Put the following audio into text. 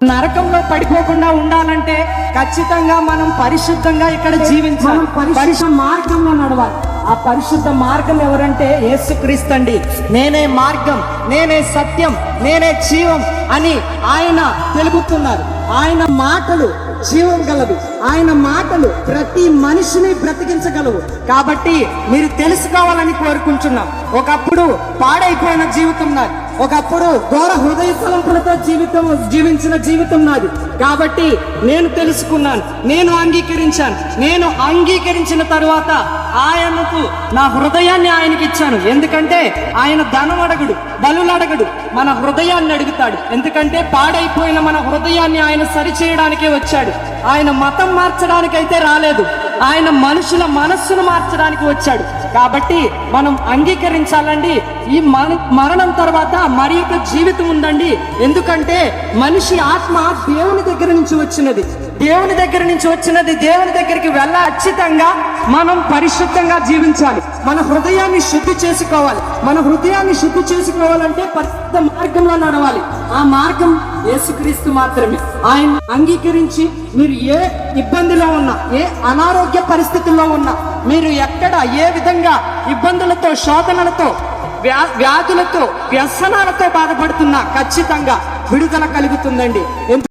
నరకంలో పడిపోకుండా ఉండాలంటే ఖచ్చితంగా మనం పరిశుద్ధంగా ఇక్కడ జీవించాలి, పరిశుద్ధ మార్గంలో నడవాలి. ఆ పరిశుద్ధ మార్గం ఎవరంటే యేసుక్రీస్తు అండి. నేనే మార్గం, నేనే సత్యం, నేనే జీవం అని ఆయన తెలుపుతున్నారు. ఆయన మాటలు జీవం గలవి, ఆయన మాటలు ప్రతి మనిషిని బ్రతికించగలవు. కాబట్టి మీరు తెలుసుకోవాలని కోరుకుంటున్నాం. ఒకప్పుడు పాడైపోయిన జీవితం నాది, ఒకప్పుడు ఘోర హృదయ తలంపులతో జీవించిన జీవితం నాది. కాబట్టి నేను తెలుసుకున్నాను, నేను అంగీకరించాను. నేను అంగీకరించిన తరువాత ఆయనకు నా హృదయాన్ని ఆయనకి ఇచ్చాను. ఎందుకంటే ఆయన ధనం అడగడు, బలులు అడగడు, మన హృదయాన్ని అడుగుతాడు. ఎందుకంటే పాడైపోయిన మన హృదయాన్ని ఆయన సరిచేయడానికే వచ్చాడు. ఆయన మతం మార్చడానికైతే రాలేదు, ఆయన మనుషుల మనస్సును మార్చడానికి వచ్చాడు. కాబట్టి మనం అంగీకరించాలండి. ఈ మరణం తర్వాత మరి ఒక జీవితం ఉందండి. ఎందుకంటే మనిషి ఆత్మ దేవుని దగ్గర నుంచి వచ్చినది, దేవుని దగ్గర నుంచి వచ్చినది. దేవుని దగ్గరికి ఖచ్చితంగా మనం పరిశుద్ధంగా జీవించాలి. మన హృదయాన్ని శుద్ధి చేసుకోవాలి. మన హృదయాన్ని శుద్ధి చేసుకోవాలంటే పరిశుద్ధ మార్గంలో నడవాలి. ఆ మార్గం యేసుక్రీస్తు మాత్రమే. ఆయన అంగీకరించి మీరు ఏ ఇబ్బందిలో ఉన్నా, ఏ అనారోగ్య పరిస్థితుల్లో ఉన్నా, మీరు ఎక్కడ ఏ విధంగా ఇబ్బందులతో, శోధనలతో, వ్యాధులతో, వ్యసనాలతో బాధపడుతున్నా ఖచ్చితంగా విడుదల కలుగుతుందండి.